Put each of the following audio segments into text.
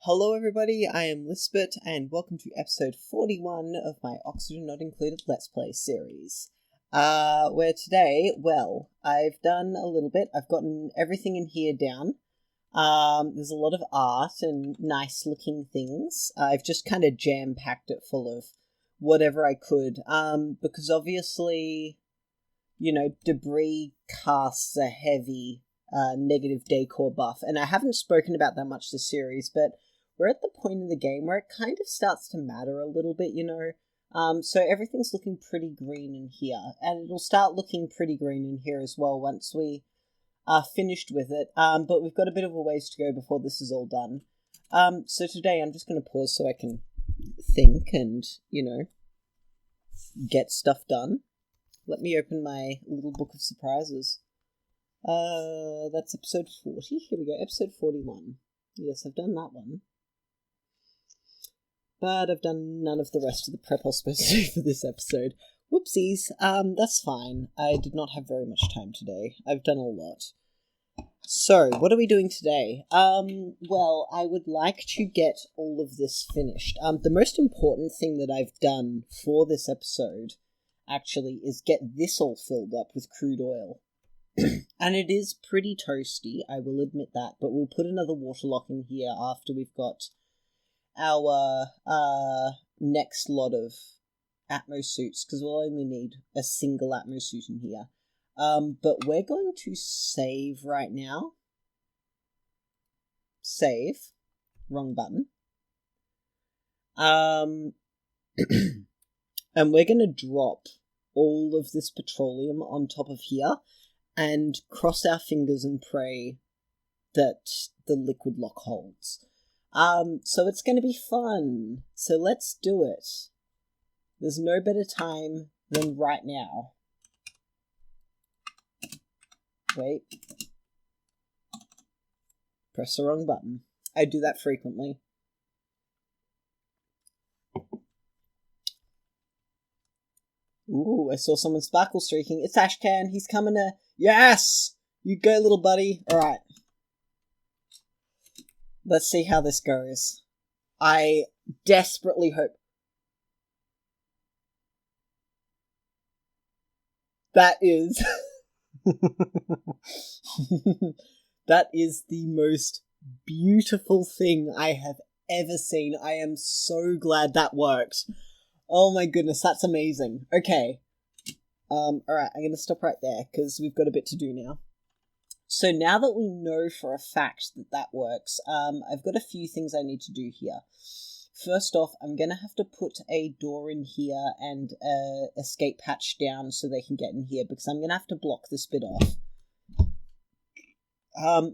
Hello everybody, I am Lisbeth, and welcome to episode 41 of my Oxygen Not Included Let's Play series. Where today, I've done a little bit. I've gotten everything in here down. There's a lot of art and nice looking things. I've just kind of jam-packed it full of whatever I could, because obviously, debris casts a heavy negative decor buff, and I haven't spoken about that much this series, but we're at the point in the game where it kind of starts to matter a little bit, so everything's looking pretty green in here, and it'll start looking pretty green in here as well once we are finished with it, but we've got a bit of a ways to go before this is all done. So today I'm just going to pause so I can think and, get stuff done. Let me open my little book of surprises. That's episode 40. Here we go, episode 41. Yes, I've done that one. But I've done none of the rest of the prep I was supposed to do for this episode. Whoopsies. That's fine. I did not have very much time today. I've done a lot. So, what are we doing today? I would like to get all of this finished. The most important thing that I've done for this episode, actually, is get this all filled up with crude oil. And it is pretty toasty, I will admit that, but we'll put another water lock in here after we've got our next lot of Atmo suits, because we'll only need a single Atmo suit in here. But we're going to save right now. Save. Wrong button. And we're going to drop all of this petroleum on top of here and cross our fingers and pray that the liquid lock holds. So it's going to be fun. So let's do it. There's no better time than right now. Wait. Press the wrong button. I do that frequently. Ooh, I saw someone sparkle streaking. It's Ashcan. He's coming to... Yes! You go, little buddy. Alright. Let's see how this goes. I desperately hope... That is... That is the most beautiful thing I have ever seen. I am so glad that worked. Oh my goodness, that's amazing. Okay. Alright, I'm gonna stop right there, because we've got a bit to do now. So now that we know for a fact that that works, I've got a few things I need to do here. First off, I'm going to have to put a door in here and an escape hatch down so they can get in here, because I'm going to have to block this bit off.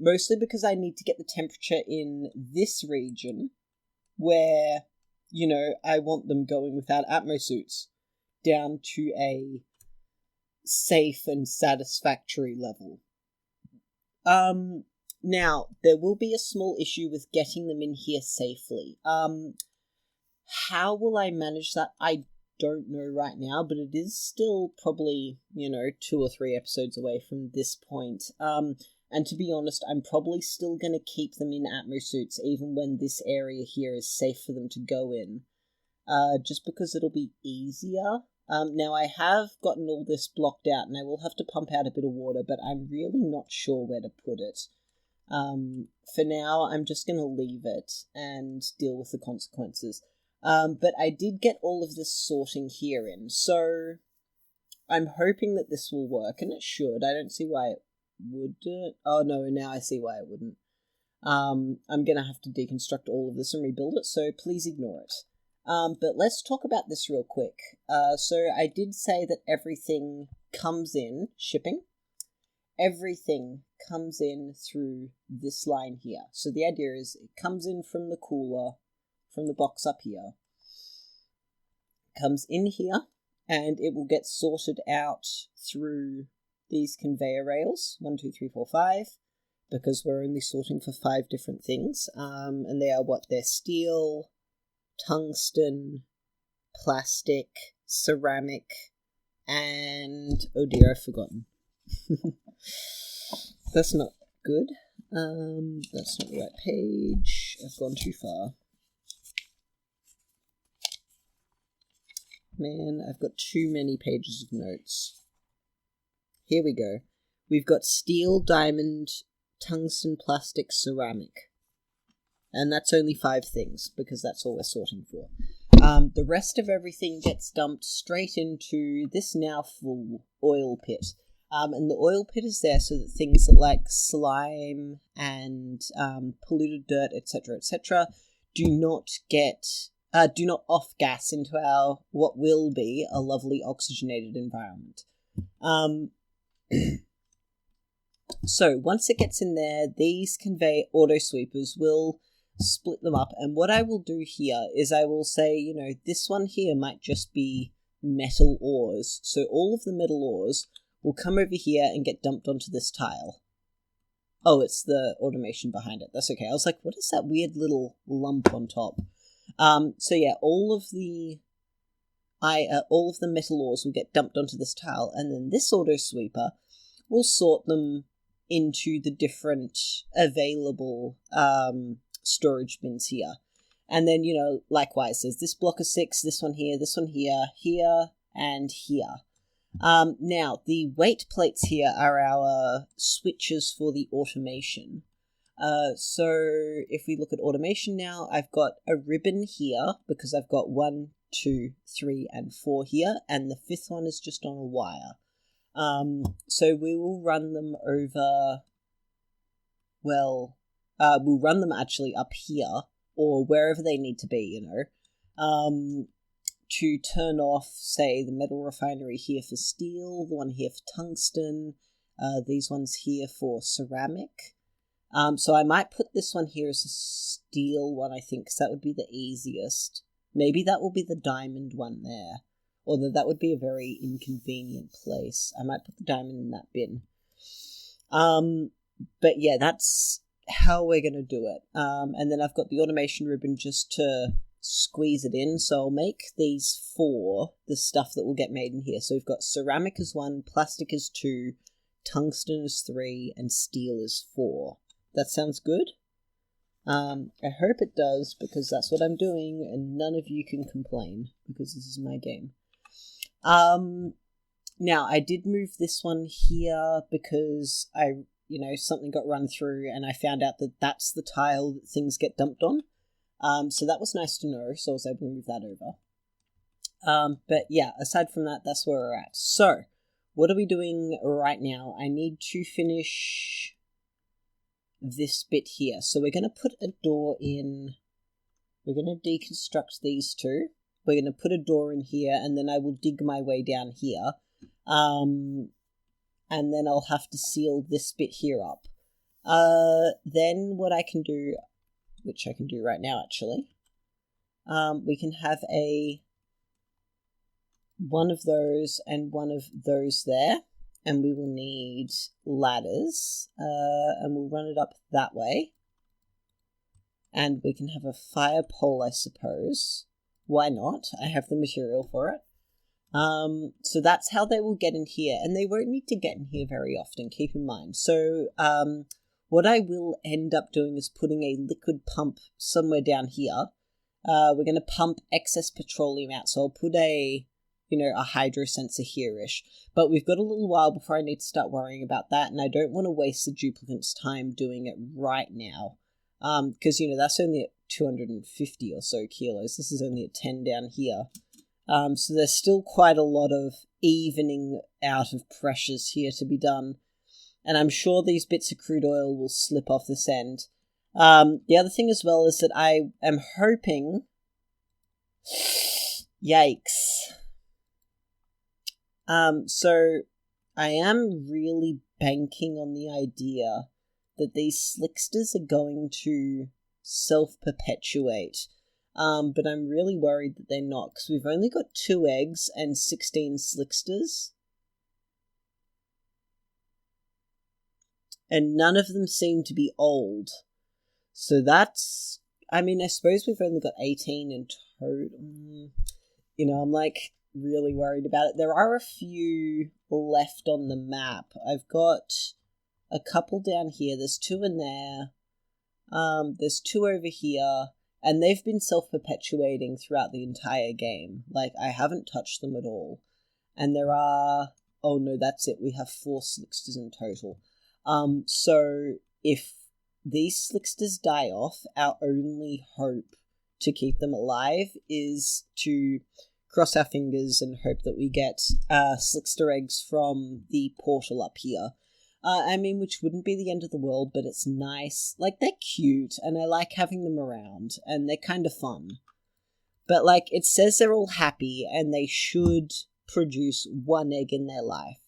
Mostly because I need to get the temperature in this region where, I want them going without Atmo suits down to a safe and satisfactory level. Now, there will be a small issue with getting them in here safely. How will I manage that? I don't know right now, but it is still probably, 2 or 3 episodes away from this point. And to be honest, I'm probably still going to keep them in Atmo suits even when this area here is safe for them to go in. Just because it'll be easier. Now, I have gotten all this blocked out, and I will have to pump out a bit of water, but I'm really not sure where to put it. For now, I'm just going to leave it and deal with the consequences. But I did get all of this sorting here in, so I'm hoping that this will work, and it should. I don't see why it wouldn't. Oh no, now I see why it wouldn't. I'm going to have to deconstruct all of this and rebuild it, so please ignore it. But let's talk about this real quick. So I did say that everything comes in, shipping, everything comes in through this line here. So the idea is it comes in from the cooler, from the box up here, comes in here, and it will get sorted out through these conveyor rails, 1, 2, 3, 4, 5, because we're only sorting for 5 different things, and they are they're steel, tungsten, plastic, ceramic, and oh dear, I've forgotten. That's not good. That's not the right page. I've gone too far. Man, I've got too many pages of notes. Here we go. We've got steel, diamond, tungsten, plastic, ceramic. And that's only 5 things, because that's all we're sorting for. The rest of everything gets dumped straight into this now full oil pit. And the oil pit is there so that things like slime and polluted dirt, etc., do not off-gas into our what will be a lovely oxygenated environment. So once it gets in there, these convey auto sweepers will split them up, and what I will do here is I will say, this one here might just be metal ores, so all of the metal ores will come over here and get dumped onto this tile. Oh, it's the automation behind it. That's okay. I was like, what is that weird little lump on top? So yeah, all of the metal ores will get dumped onto this tile, and then this auto sweeper will sort them into the different available storage bins here. And then, likewise, there's this block of 6, this one here, here, and here. Now, the weight plates here are our switches for the automation. So if we look at automation now, I've got a ribbon here because I've got 1, 2, 3, and 4 here, and the 5th one is just on a wire. So we will run them over, we'll run them actually up here, or wherever they need to be, to turn off, say, the metal refinery here for steel, the one here for tungsten, these ones here for ceramic. So I might put this one here as a steel one, I think, because that would be the easiest. Maybe that will be the diamond one there. Although that would be a very inconvenient place. I might put the diamond in that bin. But yeah, that's how we're going to do it. And then I've got the automation ribbon just to squeeze it in. So I'll make these 4 the stuff that will get made in here. So we've got ceramic as 1, plastic is 2, tungsten is 3, and steel is 4. That sounds good? I hope it does, because that's what I'm doing, and none of you can complain, because this is my game. Now, I did move this one here because something got run through and I found out that that's the tile that things get dumped on. So that was nice to know, so I was able to move that over. But yeah, aside from that, that's where we're at. So, what are we doing right now? I need to finish this bit here. So we're going to put a door in. We're going to deconstruct these 2. We're going to put a door in here, and then I will dig my way down here. And then I'll have to seal this bit here up. Then what I can do, which I can do right now actually, we can have one of those and one of those there, and we will need ladders, and we'll run it up that way. And we can have a fire pole, I suppose. Why not? I have the material for it. So that's how they will get in here, and they won't need to get in here very often, keep in mind. So what I will end up doing is putting a liquid pump somewhere down here. We're going to pump excess petroleum out, so I'll put a hydro sensor here-ish. But we've got a little while before I need to start worrying about that, and I don't want to waste the duplicant's time doing it right now. Because, that's only at 250 or so kilos. This is only at 10 down here. So there's still quite a lot of evening out of pressures here to be done. And I'm sure these bits of crude oil will slip off this end. The other thing as well is that I am hoping... Yikes. So I am really banking on the idea that these slicksters are going to self-perpetuate. But I'm really worried that they're not, because we've only got 2 eggs and 16 slicksters. And none of them seem to be old. So that's... I suppose we've only got 18 in total. I'm really worried about it. There are a few left on the map. I've got a couple down here. There's 2 in there. There's 2 over here. And they've been self-perpetuating throughout the entire game. Like, I haven't touched them at all. And there are... Oh, no, that's it. We have 4 slicksters in total. So if these slicksters die off, our only hope to keep them alive is to cross our fingers and hope that we get slickster eggs from the portal up here. I mean, which wouldn't be the end of the world, but it's nice. Like, they're cute, and I like having them around, and they're kind of fun. But, like, it says they're all happy, and they should produce 1 egg in their life.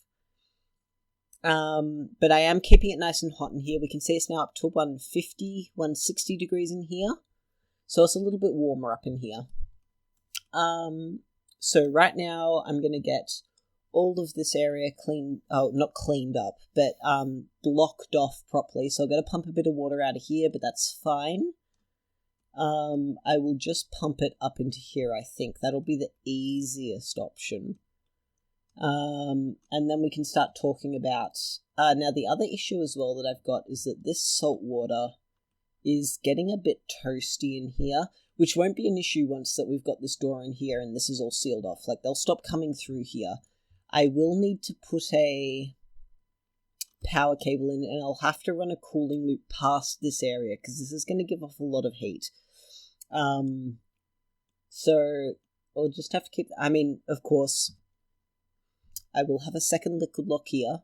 But I am keeping it nice and hot in here. We can see it's now up to 150, 160 degrees in here. So it's a little bit warmer up in here. So right now, I'm going to get all of this area not cleaned up, but blocked off properly. So I've got to pump a bit of water out of here, but that's fine. I will just pump it up into here, I think. That'll be the easiest option. And then we can start talking about... now, the other issue as well that I've got is that this salt water is getting a bit toasty in here, which won't be an issue once that we've got this door in here and this is all sealed off. Like, they'll stop coming through here. I will need to put a power cable in, and I'll have to run a cooling loop past this area because this is going to give off a lot of heat. So I'll just have to keep... I mean, of course, I will have a second liquid lock here,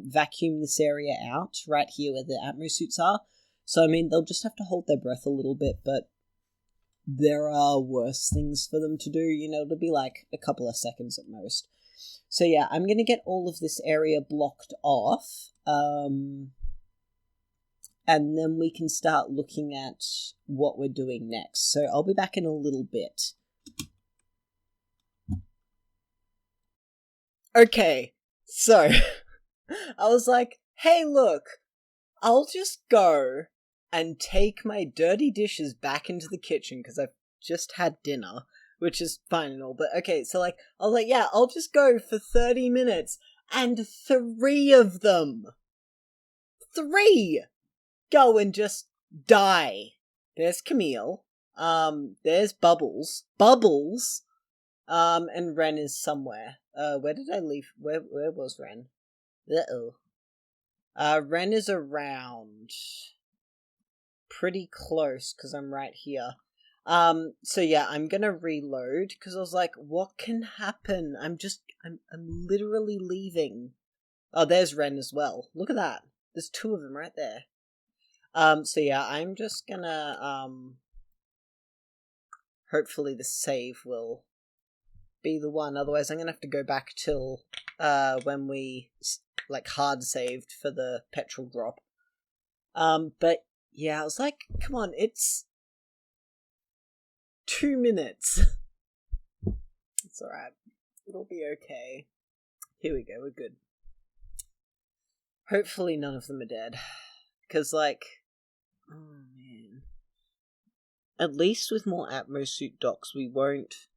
vacuum this area out right here where the Atmo suits are. So, I mean, they'll just have to hold their breath a little bit, but there are worse things for them to do. You know, it'll be like a couple of seconds at most. So yeah, I'm going to get all of this area blocked off, and then we can start looking at what we're doing next. So I'll be back in a little bit. Okay, so I was like, hey look, I'll just go and take my dirty dishes back into the kitchen because I've just had dinner. Which is fine and all, but okay, so like, I was like, yeah, I'll just go for 30 minutes, and 3 of them, 3, go and just die. There's Camille, there's Bubbles, and Ren is somewhere. Where did I leave, where was Ren? Ren is around, pretty close, because I'm right here. So yeah, I'm gonna reload, because I was like, what can happen? I'm literally leaving. Oh, there's Ren as well. Look at that. There's 2 of them right there. So yeah, I'm just gonna, hopefully the save will be the one, otherwise I'm gonna have to go back till, when we, like, hard saved for the petrol drop. But yeah, I was like, come on, it's 2 minutes. It's alright. It'll be okay. Here we go, we're good. Hopefully none of them are dead. Because, like... Oh, man. At least with more Atmo suit docks, we won't,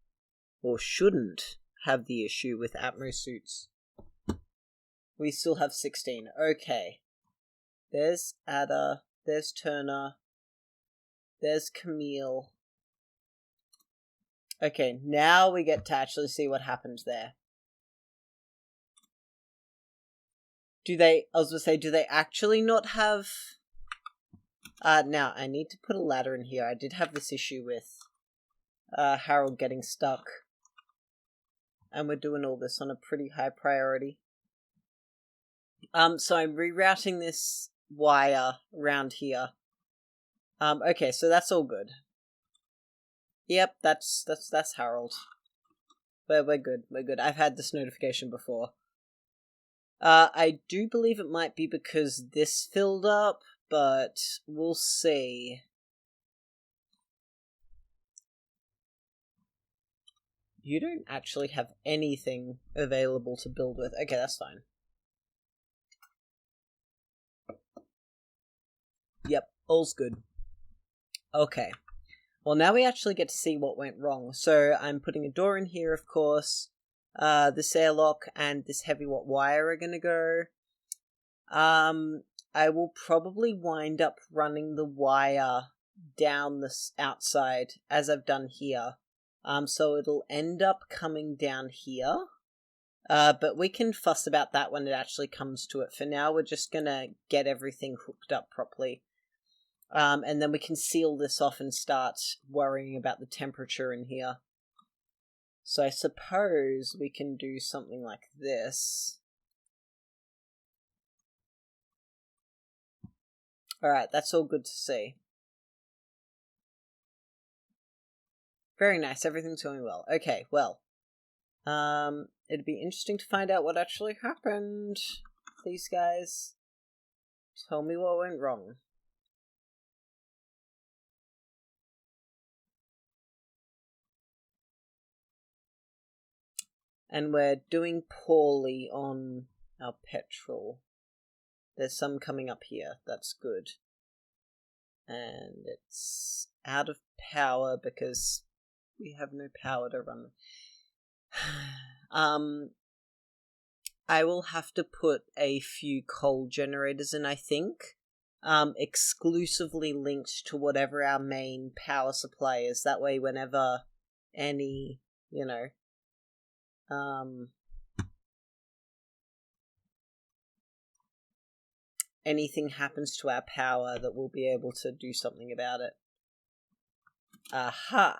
or shouldn't, have the issue with Atmo suits. We still have 16. Okay. There's Ada. There's Turner. There's Camille. Okay, now we get to actually see what happens there. Do they actually not have... now, I need to put a ladder in here. I did have this issue with Harold getting stuck. And we're doing all this on a pretty high priority. So I'm rerouting this wire around here. Okay, so that's all good. Yep, that's Harold. We're good, we're good. I've had this notification before. I do believe it might be because this filled up, but we'll see. You don't actually have anything available to build with. Okay, that's fine. Yep, all's good. Okay. Well, now we actually get to see what went wrong. So I'm putting a door in here, of course. This airlock and this heavy wire are going to go. I will probably wind up running the wire down this outside as I've done here. So it'll end up coming down here. But we can fuss about that when it actually comes to it. For now, we're just gonna get everything hooked up properly. And then we can seal this off and start worrying about the temperature in here. So I suppose we can do something like this. Alright, that's all good to see. Very nice, everything's going well. Okay, well. It'd be interesting to find out what actually happened. Please, guys. Tell me what went wrong. And we're doing poorly on our petrol. There's some coming up here. That's good. And it's out of power because we have no power to run. I will have to put a few coal generators in, I think. Exclusively linked to whatever our main power supply is. That way, whenever any, anything happens to our power, that we'll be able to do something about it. Aha!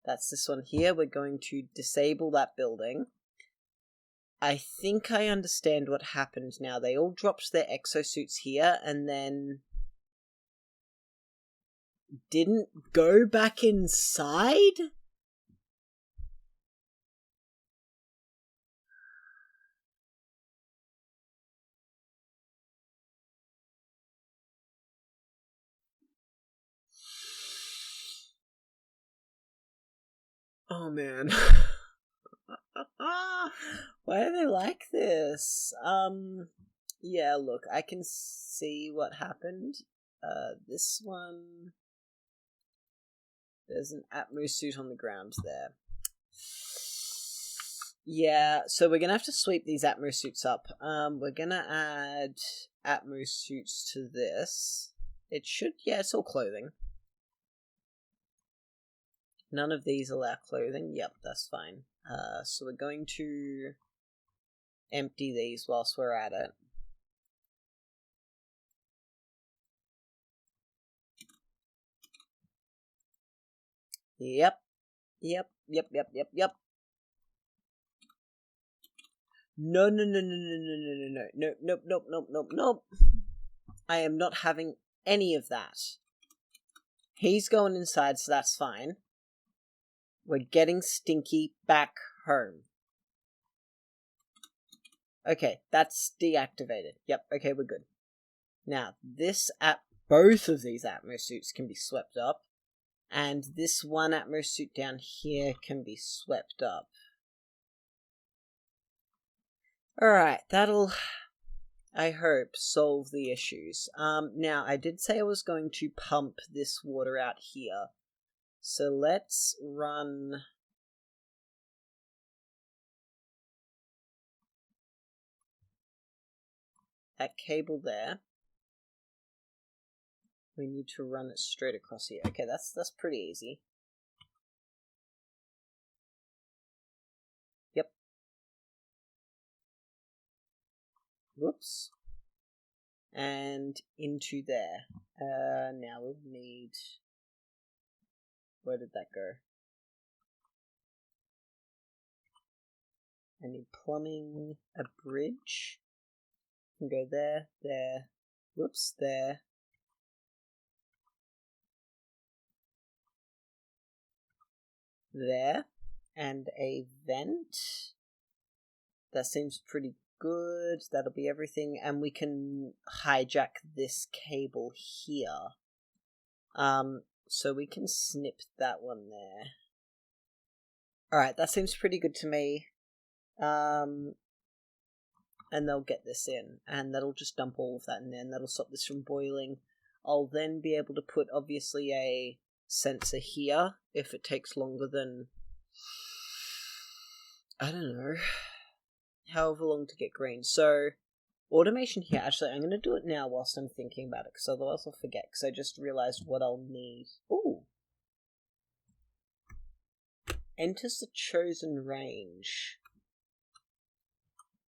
That's this one here. We're going to disable that building. I think I understand what happened now. They all dropped their exosuits here and then didn't go back inside? Oh man. Why are they like this? Yeah, look, I can see what happened. This one... There's an Atmo suit on the ground there. Yeah, so we're gonna have to sweep these Atmo suits up. We're gonna add Atmo suits to this. It should... Yeah, it's all clothing. None of these allow clothing. Yep, that's fine. So we're going to empty these whilst we're at it. Yep. No. Nope. I am not having any of that. He's going inside, so that's fine. We're getting Stinky back home. Okay, that's deactivated. Yep, okay, we're good. Now, both of these Atmo suits can be swept up. And this one Atmo suit down here can be swept up. Alright, that'll, I hope, solve the issues. Now, I did say I was going to pump this water out here. So let's run... that cable there. We need to run it straight across here. Okay, that's pretty easy. Yep. Whoops. And into there. Now we'll need... Where did that go? I need plumbing, a bridge. Can go there, there. Whoops, there. There. And a vent. That seems pretty good. That'll be everything. And we can hijack this cable here. So we can snip that one there. Alright, that seems pretty good to me. And they'll get this in. And that'll just dump all of that in there. And that'll stop this from boiling. I'll then be able to put, obviously, a sensor here. If it takes longer than... I don't know. however long to get green. So automation here, actually I'm going to do it now whilst I'm thinking about it, because otherwise I'll forget, because I just realised what I'll need. Ooh. Enters the chosen range.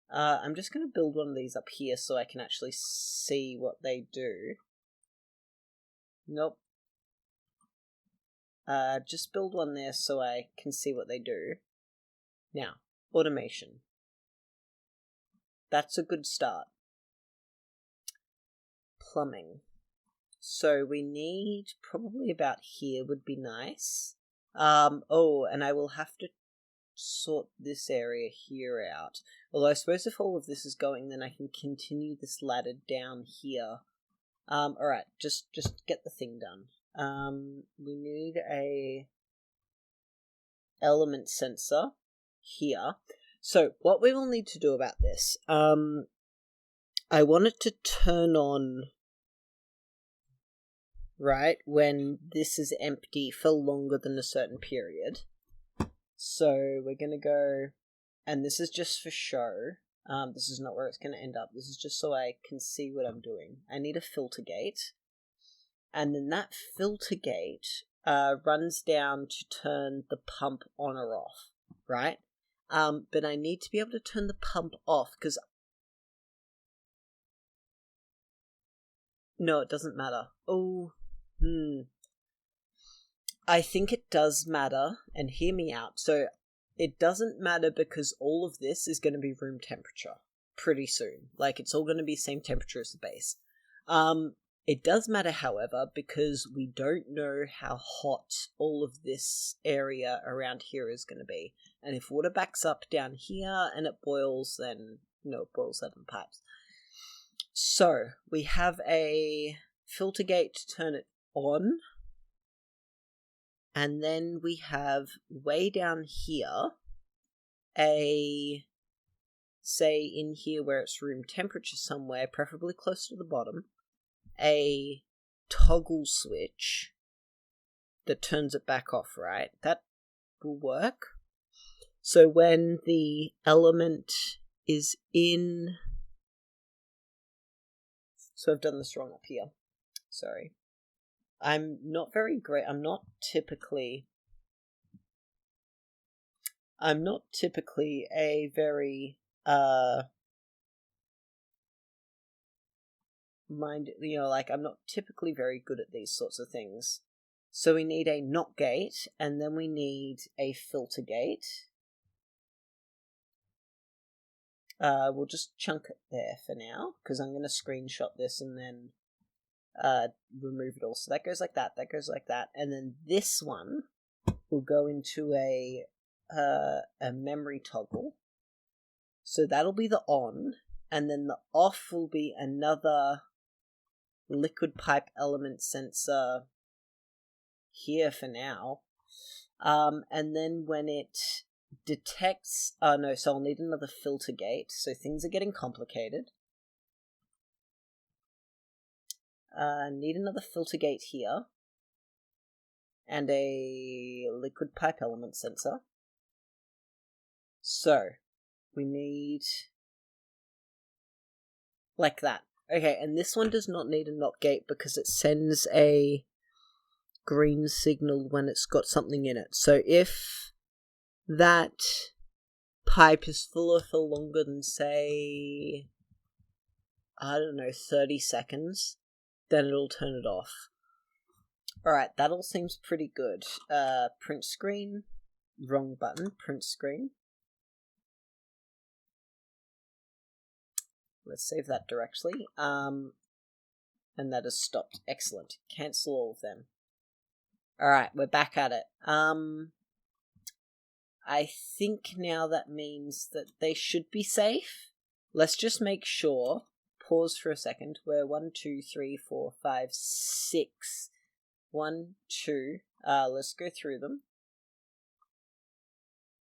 I'm just going to build one of these up here so I can actually see what they do. Nope. Just build one there so I can see what they do. Now, automation. That's a good start. Plumbing. So we need probably about here would be nice. Oh, and I will have to sort this area here out. Although I suppose if all of this is going, then I can continue this ladder down here. Alright, just get the thing done. We need a element sensor here. So what we will need to do about this, I want it to turn on, right, when this is empty for longer than a certain period. So we're going to go, and this is just for show. This is not where it's going to end up. This is just so I can see what I'm doing. I need a filter gate. And then that filter gate runs down to turn the pump on or off, right? But I need to be able to turn the pump off, because... No, it doesn't matter. Oh, I think it does matter, and hear me out. So it doesn't matter because all of this is going to be room temperature pretty soon. Like, it's all going to be same temperature as the base. It does matter, however, because we don't know how hot all of this area around here is going to be. And if water backs up down here and it boils, then, it boils out in the pipes. So we have a filter gate to turn it on. And then we have way down here say in here where it's room temperature somewhere, preferably close to the bottom, a toggle switch that turns it back off, right? That will work. So when the element is in... So I've done this wrong up here. Sorry. I'm not typically a very I'm not typically very good at these sorts of things. So we need a NOT gate, and then we need a filter gate. We'll just chunk it there for now, because I'm going to screenshot this and then remove it all. So that goes like that, that goes like that, and then this one will go into a memory toggle. So that'll be the on, and then the off will be another liquid pipe element sensor here for now. And then when it detects... so I'll need another filter gate, so things are getting complicated. Need another filter gate here. And a liquid pipe element sensor. So, we need... like that. Okay, and this one does not need a NOT gate because it sends a green signal when it's got something in it. So if that pipe is fuller for longer than, say, 30 seconds, then it'll turn it off. Alright, that all seems pretty good. Print screen. Wrong button. Print screen. Let's save that directly. And that has stopped. Excellent. Cancel all of them. Alright, we're back at it. I think now that means that they should be safe. Let's just make sure. Pause for a second. We're 1, 2, 3, 4, 5, 6. 1, 2. Let's go through them.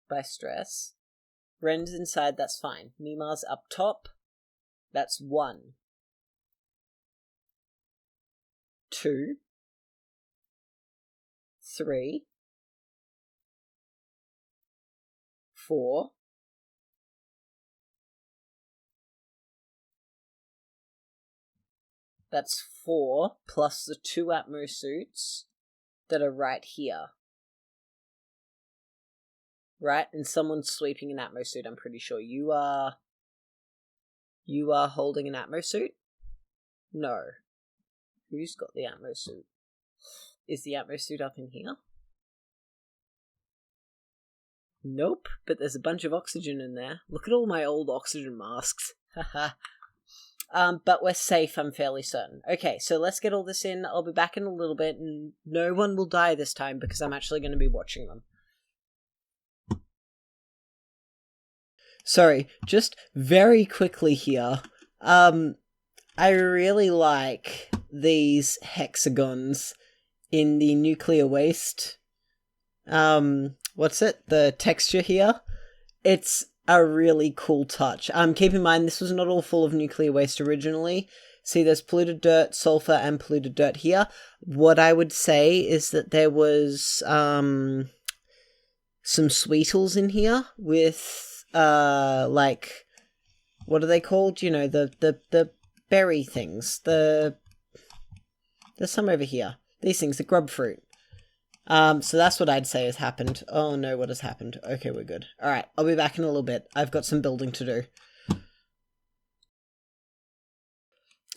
By stress. Ren's inside, that's fine. Mima's up top. That's 1. 2. 3. 4. That's 4 plus the 2 Atmo suits that are right here. Right? And someone's sweeping an Atmo suit, I'm pretty sure. You are holding an Atmo suit? No. Who's got the Atmo suit? Is the Atmo suit up in here? Nope, but there's a bunch of oxygen in there. Look at all my old oxygen masks. Haha. But we're safe, I'm fairly certain. Okay, so let's get all this in. I'll be back in a little bit, and no one will die this time because I'm actually going to be watching them. Sorry, just very quickly here. I really like these hexagons in the nuclear waste. What's it? The texture here. It's a really cool touch. Keep in mind, this was not all full of nuclear waste originally. See, there's polluted dirt, sulfur, and polluted dirt here. What I would say is that there was, some sweetles in here with, like, what are they called? You know, the berry things. There's some over here. These things, the grub fruit. So that's what I'd say has happened. Oh no, what has happened? Okay, we're good. Alright, I'll be back in a little bit. I've got some building to do.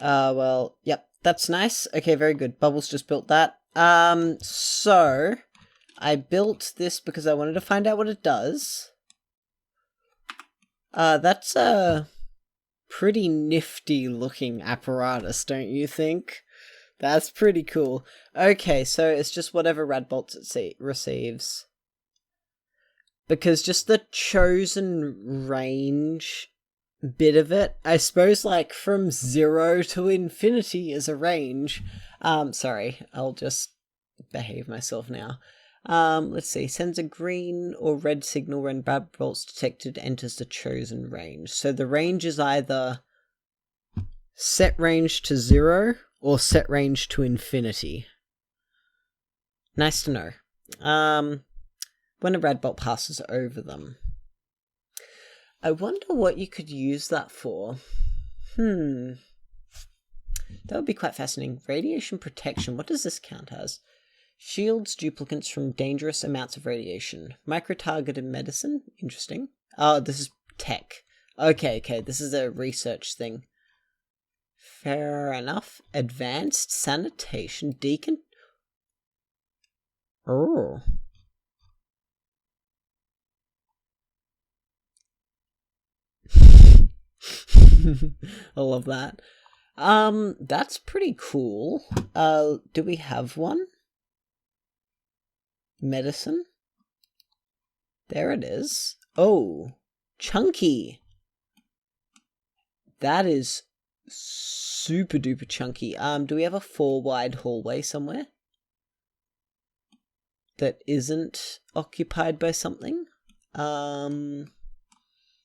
Well, yep, that's nice. Okay, very good. Bubbles just built that. So, I built this because I wanted to find out what it does. That's a pretty nifty looking apparatus, don't you think? That's pretty cool. Okay, so it's just whatever rad bolts it receives. Because just the chosen range bit of it, I suppose like from 0 to infinity is a range. Sorry, I'll just behave myself now. Let's see, sends a green or red signal when rad bolts detected enters the chosen range. So the range is either set range to 0 or set range to infinity. Nice to know. When a rad bolt passes over them. I wonder what you could use that for. That would be quite fascinating. Radiation protection. What does this count as? Shields duplicates from dangerous amounts of radiation. Micro-targeted medicine. Interesting. Oh, this is tech. Okay, this is a research thing. Fair enough. Advanced sanitation deacon. Oh. I love that. That's pretty cool. Do we have one? Medicine? There it is. Oh, chunky. That is super duper chunky. Do we have a 4 wide hallway somewhere that isn't occupied by something?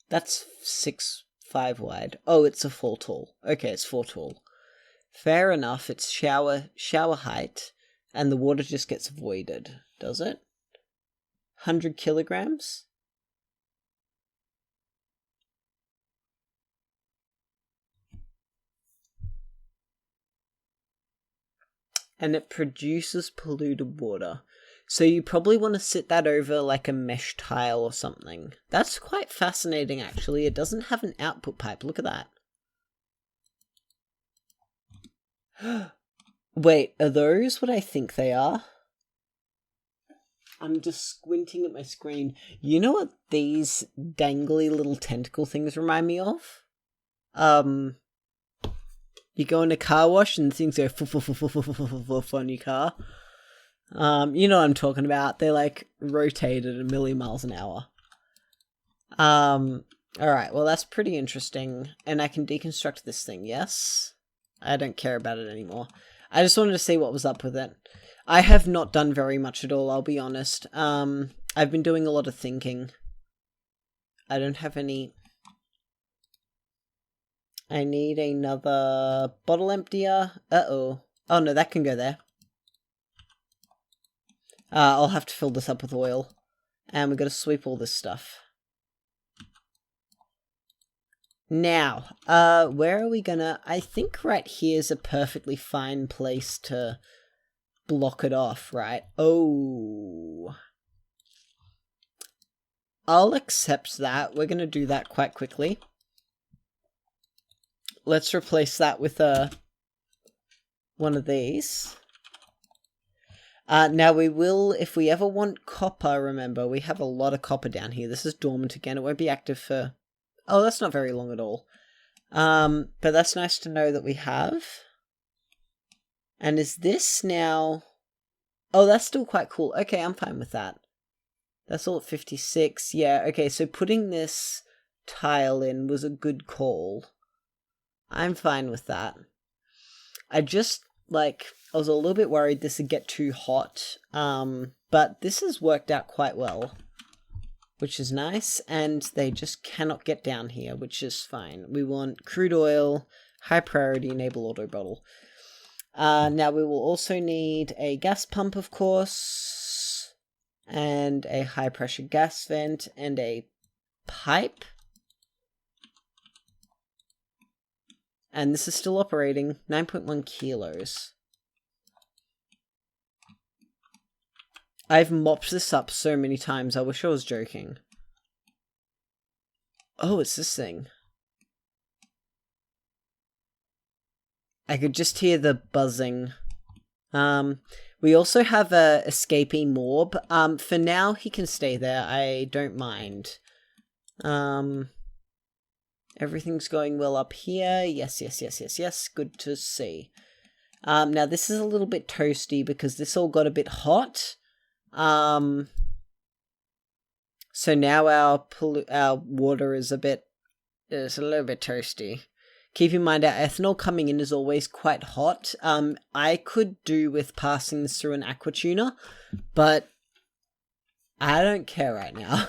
That's 5 wide. Oh, it's a 4 tall. Okay, it's 4 tall. Fair enough. It's shower height, and the water just gets voided, does it? 100 kilograms. And it produces polluted water. So you probably want to sit that over like a mesh tile or something. That's quite fascinating, actually. It doesn't have an output pipe. Look at that. Wait, are those what I think they are? I'm just squinting at my screen. You know what these dangly little tentacle things remind me of? You go in a car wash and things go on your car. You know what I'm talking about. They like rotate at 1,000,000 miles an hour. Alright, well that's pretty interesting. And I can deconstruct this thing, yes? I don't care about it anymore. I just wanted to see what was up with it. I have not done very much at all, I'll be honest. I've been doing a lot of thinking. I don't have any... I need another bottle emptier. Uh-oh. Oh no, that can go there. I'll have to fill this up with oil. And we've got to sweep all this stuff. Now, where are we gonna... I think right here is a perfectly fine place to block it off, right? Oh. I'll accept that. We're gonna do that quite quickly. Let's replace that with one of these. Now we will, if we ever want copper, remember, we have a lot of copper down here. This is dormant again. It won't be active for... Oh, that's not very long at all. But that's nice to know that we have. And is this now... Oh, that's still quite cool. Okay, I'm fine with that. That's all at 56. Yeah, okay, so putting this tile in was a good call. I'm fine with that. I just, like, I was a little bit worried this would get too hot. But this has worked out quite well, which is nice. And they just cannot get down here, which is fine. We want crude oil, high priority, enable auto bottle. Now we will also need a gas pump, of course, and a high pressure gas vent, and a pipe. And this is still operating, 9.1 kilos. I've mopped this up so many times, I wish I was joking. Oh, it's this thing. I could just hear the buzzing. We also have a escaping morb. For now, he can stay there. I don't mind. Everything's going well up here. Yes. Good to see. Now, this is a little bit toasty because this all got a bit hot. So now our water is a little bit toasty. Keep in mind, our ethanol coming in is always quite hot. I could do with passing this through an aqua tuner, but I don't care right now.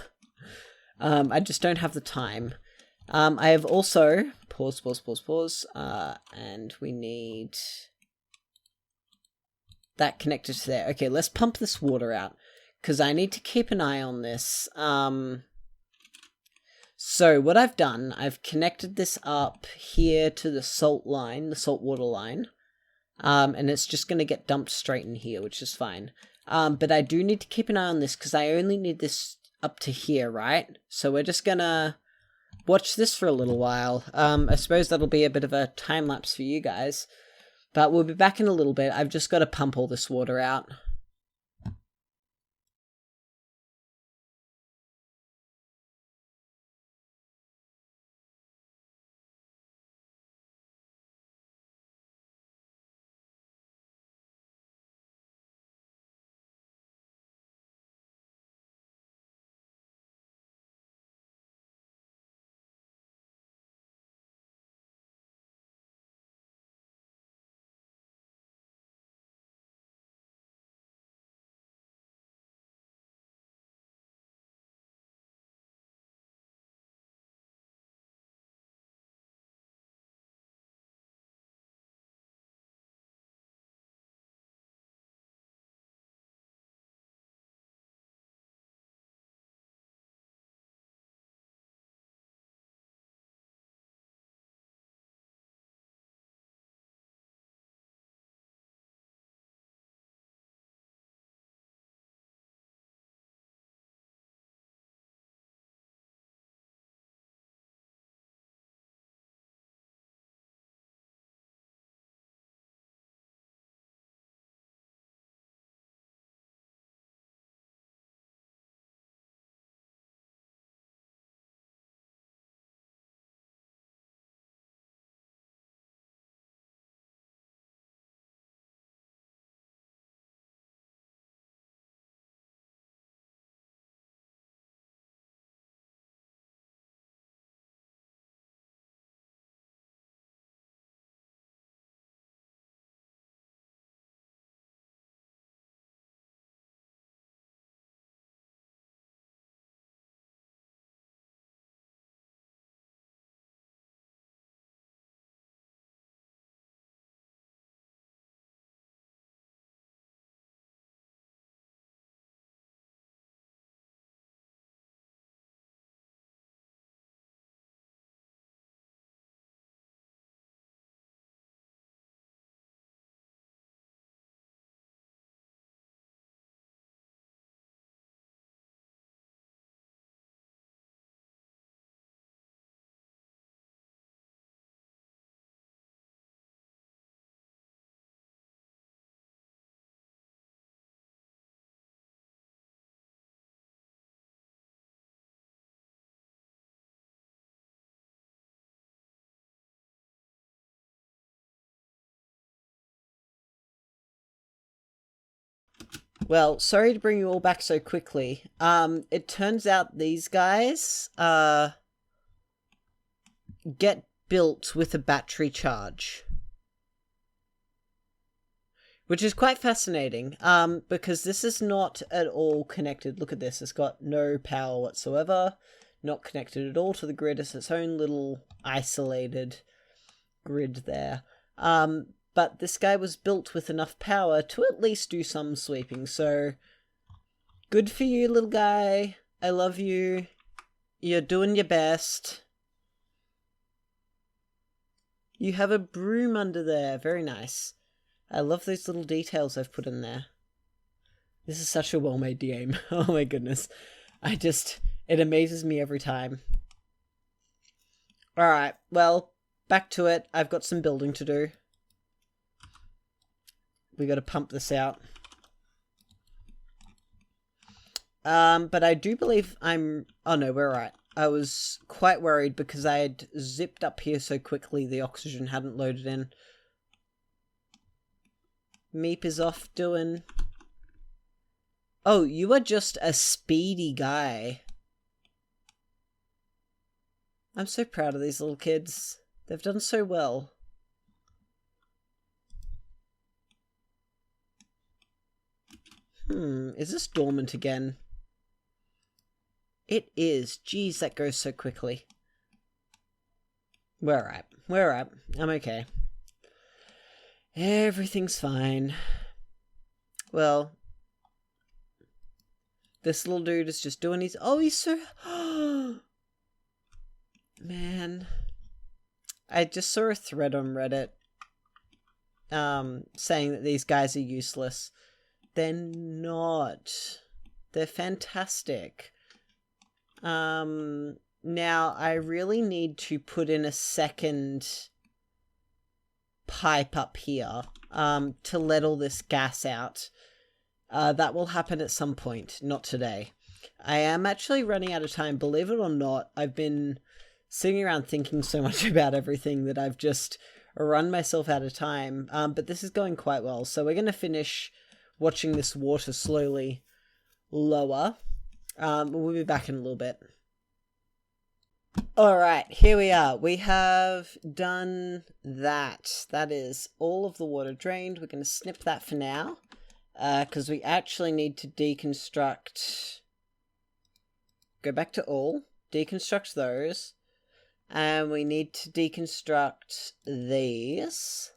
I just don't have the time. I have also... Pause. And we need... that connected to there. Okay, let's pump this water out, because I need to keep an eye on this. So what I've done, I've connected this up here to the salt line, the salt water line. And it's just going to get dumped straight in here, which is fine. But I do need to keep an eye on this because I only need this up to here, right? So we're just going to watch this for a little while. I suppose that'll be a bit of a time lapse for you guys. But we'll be back in a little bit. I've just got to pump all this water out. Well, sorry to bring you all back so quickly. It turns out these guys, get built with a battery charge. Which is quite fascinating, because this is not at all connected. Look at this, it's got no power whatsoever. Not connected at all to the grid. It's its own little isolated grid there. But this guy was built with enough power to at least do some sweeping, so good for you, little guy. I love you. You're doing your best. You have a broom under there. Very nice. I love those little details I've put in there. This is such a well-made game. Oh my goodness. It amazes me every time. Alright, well, back to it. I've got some building to do. We gotta pump this out. But I do believe oh no, we're right. I was quite worried because I had zipped up here so quickly the oxygen hadn't loaded in. Meep is off doing... Oh, you are just a speedy guy. I'm so proud of these little kids. They've done so well. Is this dormant again? It is. Jeez, that goes so quickly. We're alright. We're alright. I'm okay. Everything's fine. Well, this little dude is just doing his... Oh, he's so... Man. I just saw a thread on Reddit saying that these guys are useless. They're not. They're fantastic. Now, I really need to put in a second pipe up here to let all this gas out. That will happen at some point, not today. I am actually running out of time. Believe it or not, I've been sitting around thinking so much about everything that I've just run myself out of time. But this is going quite well. So we're going to finish watching this water slowly lower. We'll be back in a little bit. Alright, here we are. We have done that. That is all of the water drained. We're going to snip that for now. Because we actually need to deconstruct... Go back to all. Deconstruct those. And we need to deconstruct these.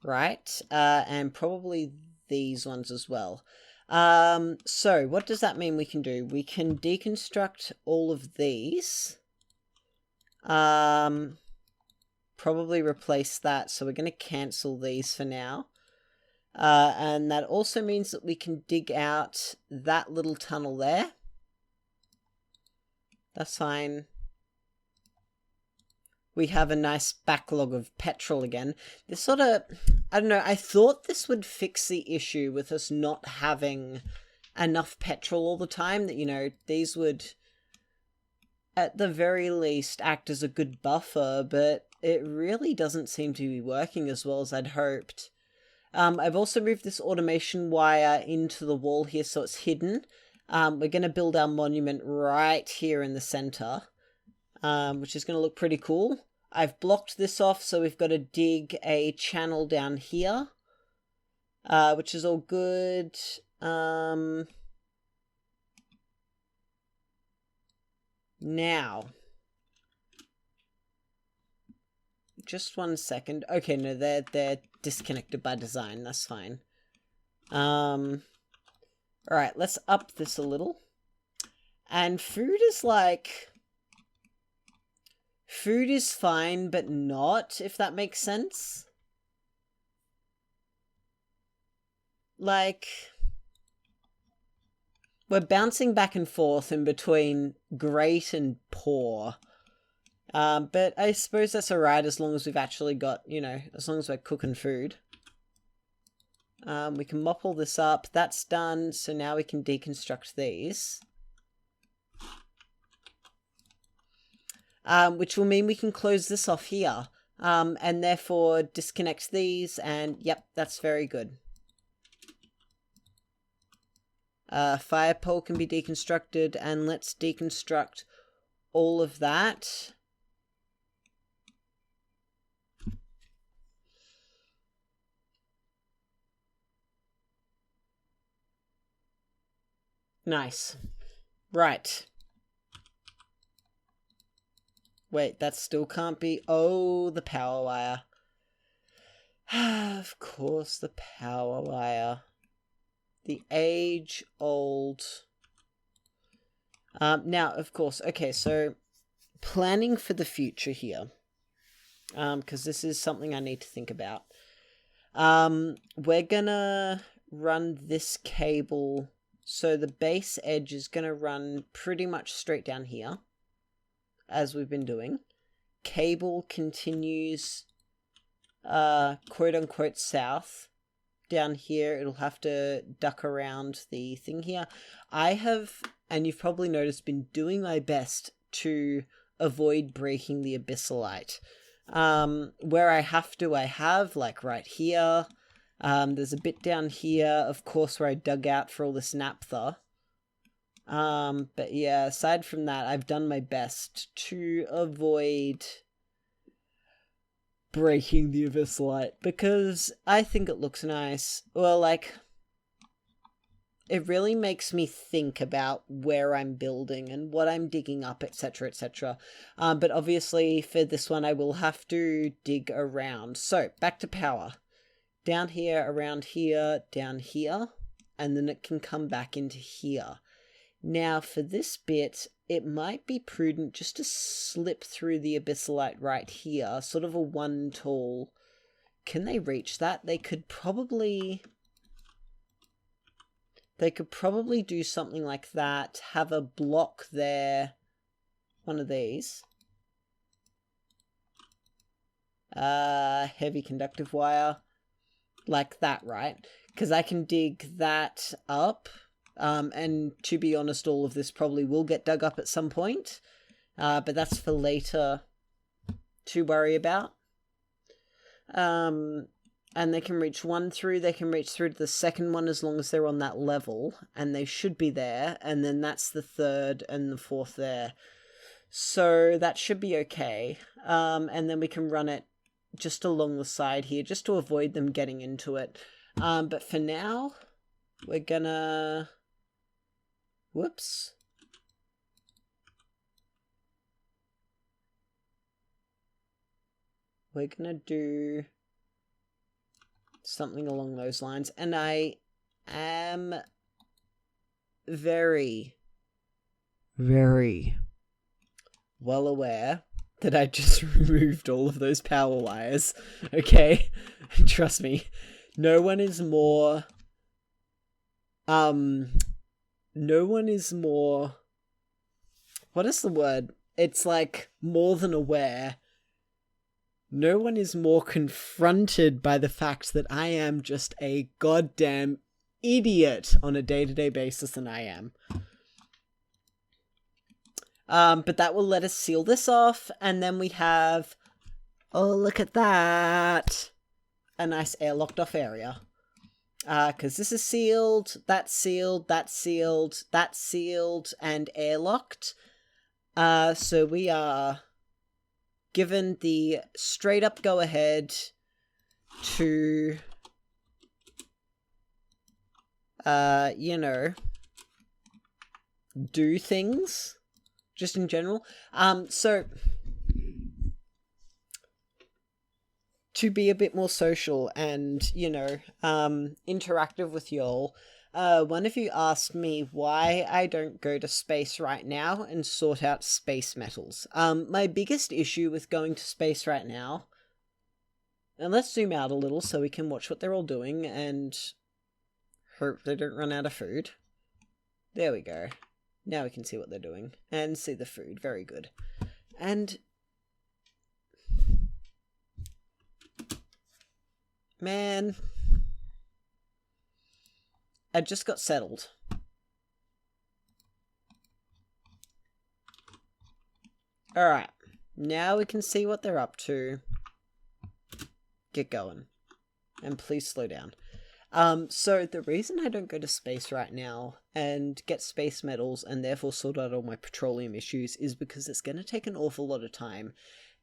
Right? And probably these ones as well. So what does that mean we can do? We can deconstruct all of these. Probably replace that. So we're going to cancel these for now. And that also means that we can dig out that little tunnel there. That's fine. We have a nice backlog of petrol again. This sort of, I don't know, I thought this would fix the issue with us not having enough petrol all the time. That, you know, these would, at the very least, act as a good buffer, but it really doesn't seem to be working as well as I'd hoped. I've also moved this automation wire into the wall here so it's hidden. We're going to build our monument right here in the center, which is going to look pretty cool. I've blocked this off, so we've got to dig a channel down here, which is all good. Now, just 1 second. Okay, no, they're disconnected by design. That's fine. Alright, let's up this a little. And food is like... Food is fine, but not, if that makes sense. Like... We're bouncing back and forth in between great and poor. But I suppose that's alright as long as we've actually got, you know, as long as we're cooking food. We can mop all this up. That's done, so now we can deconstruct these. Which will mean we can close this off here. And therefore disconnect these, and yep, that's very good. Fire pole can be deconstructed, and let's deconstruct all of that. Nice. Right. Wait, that still can't be... Oh, the power wire. Of course, the power wire. The age-old... now, of course, okay, so planning for the future here. Because this is something I need to think about. We're gonna run this cable... So the base edge is gonna run pretty much straight down here, as we've been doing. Cable continues, quote-unquote south. Down here, it'll have to duck around the thing here. I have, and you've probably noticed, been doing my best to avoid breaking the abyssalite. Where I have to, I have, like right here. There's a bit down here, of course, where I dug out for all this naphtha. But yeah, aside from that, I've done my best to avoid breaking the abyssalite, because I think it looks nice. Well, like, it really makes me think about where I'm building and what I'm digging up, etc., etc. But obviously, for this one, I will have to dig around. So, back to power. Down here, around here, down here, and then it can come back into here. Now, for this bit, it might be prudent just to slip through the abyssalite right here, sort of a one tall. Can they reach that? They could probably do something like that, have a block there, one of these. Heavy conductive wire. Like that, right? Because I can dig that up. And to be honest, all of this probably will get dug up at some point. But that's for later to worry about. And they can reach one through. They can reach through to the second one as long as they're on that level. And they should be there. And then that's the third and the fourth there. So that should be okay. And then we can run it just along the side here, just to avoid them getting into it. But for now, we're gonna... Whoops. We're gonna do something along those lines. And I am very, very well aware that I just removed all of those power wires. Okay? Trust me. No one is more... No one is more... What is the word? It's like more than aware. No one is more confronted by the fact that I am just a goddamn idiot on a day-to-day basis than I am. But that will let us seal this off, and then we have... Oh, look at that! A nice airlocked off area. Because this is sealed, that's sealed, that's sealed, that's sealed, and airlocked. So we are given the straight up go ahead to, you know, do things, just in general. So... to be a bit more social and, you know, interactive with y'all, one of you asked me why I don't go to space right now and sort out space metals. My biggest issue with going to space right now, and let's zoom out a little so we can watch what they're all doing and hope they don't run out of food. There we go. Now we can see what they're doing and see the food. Very good. And... man, I just got settled. Alright, now we can see what they're up to. Get going. And please slow down. So the reason I don't go to space right now and get space medals and therefore sort out all my petroleum issues is because it's going to take an awful lot of time.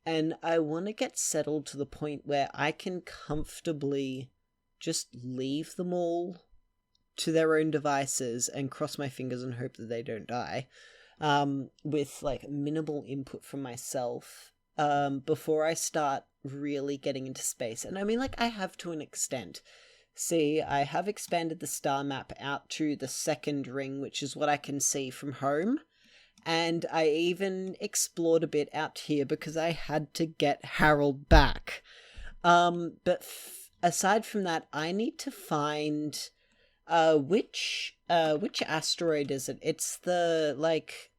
And I want to get settled to the point where I can comfortably just leave them all to their own devices and cross my fingers and hope that they don't die, with like minimal input from myself, before I start really getting into space. And I mean, like, I have to an extent. See, I have expanded the star map out to the second ring, which is what I can see from home. And I even explored a bit out here because I had to get Harold back. But aside from that, I need to find which asteroid is it? It's the, like,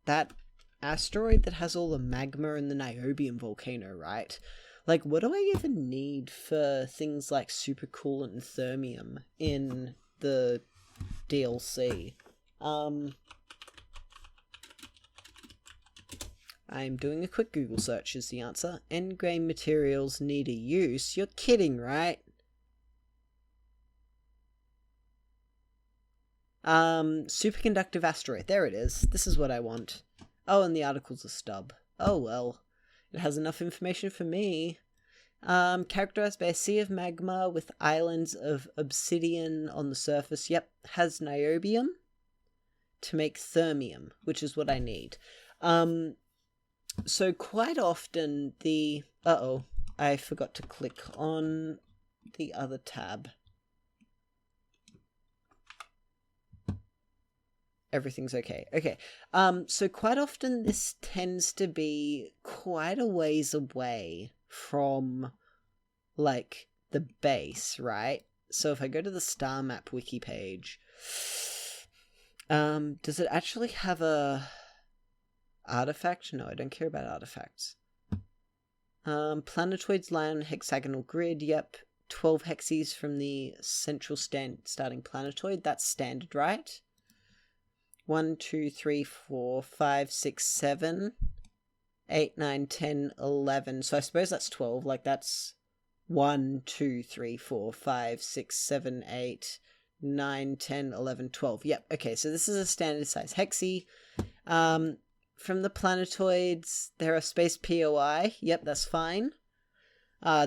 that asteroid that has all the magma and the niobium volcano, right? Like, what do I even need for things like supercoolant and thermium in the DLC? I'm doing a quick Google search is the answer. Endgame materials need a use. You're kidding, right? Superconductive asteroid. There it is. This is what I want. Oh, and the article's a stub. Oh well. It has enough information for me. Characterized by a sea of magma with islands of obsidian on the surface. Yep, has niobium to make thermium, which is what I need. So quite often the... Uh-oh, I forgot to click on the other tab. Everything's okay. Okay. So quite often this tends to be quite a ways away from, like, the base, right? So if I go to the star map wiki page, does it actually have a artifact? No, I don't care about artifacts. Planetoids lie on a hexagonal grid. Yep. 12 hexes from the central starting planetoid. That's standard, right? 1, 2, 3, 4, 5, 6, 7, 8, 9, 10, 11. So I suppose that's 12. Like, that's 1, 2, 3, 4, 5, 6, 7, 8, 9, 10, 11, 12. Yep, okay, so this is a standard size hexie. From the planetoids, there are space POI. Yep, that's fine.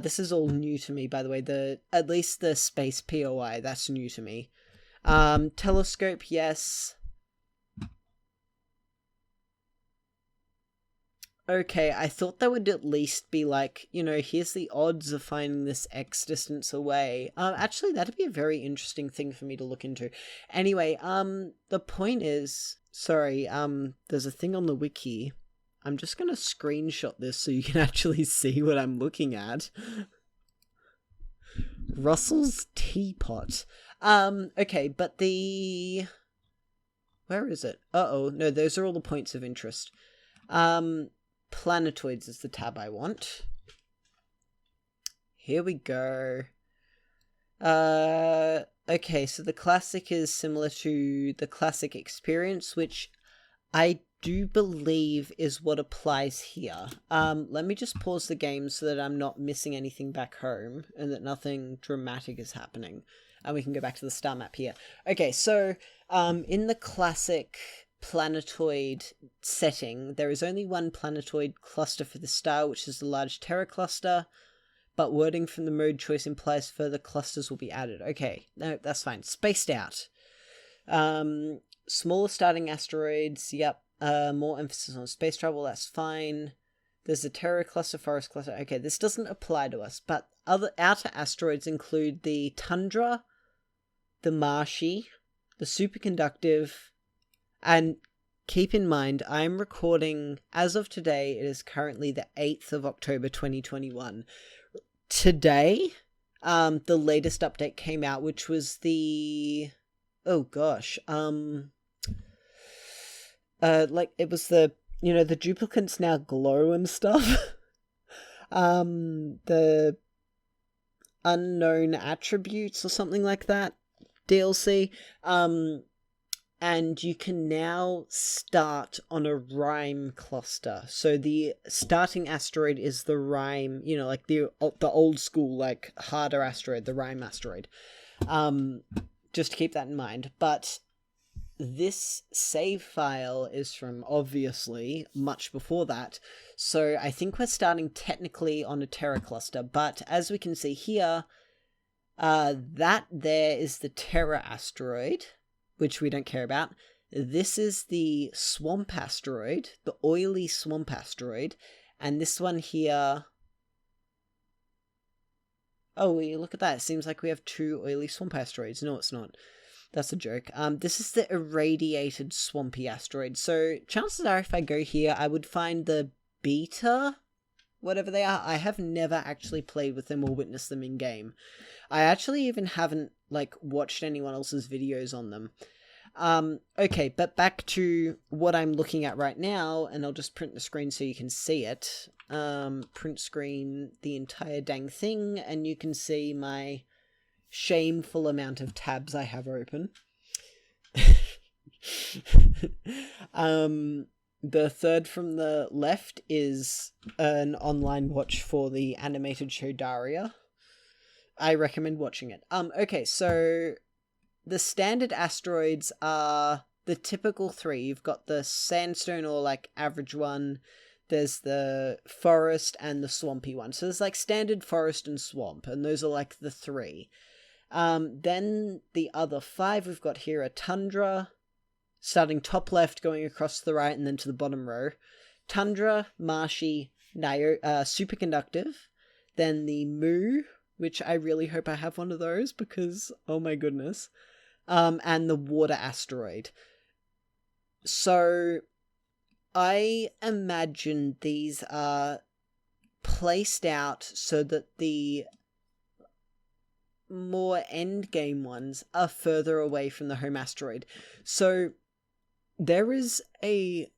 This is all new to me, by the way. At least the space POI, that's new to me. Telescope, yes. Okay, I thought there would at least be like, you know, here's the odds of finding this X distance away. Actually, that'd be a very interesting thing for me to look into. Anyway, the point is, sorry, there's a thing on the wiki. I'm just gonna screenshot this so you can actually see what I'm looking at. Russell's teapot. Okay, but where is it? Uh-oh, no, those are all the points of interest. Planetoids is the tab I want. Here we go. Okay, so the classic is similar to the classic experience, which I do believe is what applies here. Let me just pause the game so that I'm not missing anything back home and that nothing dramatic is happening. And we can go back to the star map here. Okay, so in the classic planetoid setting, there is only one planetoid cluster for the star, which is the large Terra cluster, but wording from the mode choice implies further clusters will be added. Okay, no, that's fine. Spaced out. Smaller starting asteroids, yep. More emphasis on space travel, that's fine. There's a Terra cluster, forest cluster. Okay, this doesn't apply to us, but other outer asteroids include the Tundra, the Marshy, the Superconductive, and keep in mind, I'm recording, as of today, it is currently the 8th of October 2021. Today, the latest update came out, which was the... Oh gosh, like, it was the, you know, the duplicates now glow and stuff. The unknown attributes or something like that, DLC. And you can now start on a Rime cluster. So the starting asteroid is the Rime, you know, like the old school, like, harder asteroid, the Rime asteroid. Just to keep that in mind. But this save file is from, obviously, much before that. So I think we're starting technically on a Terra cluster. But as we can see here, that there is the Terra asteroid, which we don't care about. This is the swamp asteroid, the oily swamp asteroid. And this one here... Oh, look at that. It seems like we have 2 oily swamp asteroids. No, it's not. That's a joke. This is the irradiated swampy asteroid. So chances are if I go here, I would find the beta, whatever they are. I have never actually played with them or witnessed them in game. I actually even haven't like watched anyone else's videos on them. Okay, but back to what I'm looking at right now, and I'll just print the screen so you can see it. Print screen the entire dang thing, and you can see my shameful amount of tabs I have open. The third from the left is an online watch for the animated show Daria. I recommend watching it. Okay, so the standard asteroids are the typical 3. You've got the sandstone or like average one. There's the forest and the swampy one. So there's like standard forest and swamp, and those are like the 3. Then the other 5 we've got here are tundra, starting top left, going across to the right, and then to the bottom row. Tundra, marshy, superconductive. Then the moo, which I really hope I have one of those because, oh my goodness. And the water asteroid. So I imagine these are placed out so that the more endgame ones are further away from the home asteroid. So there is a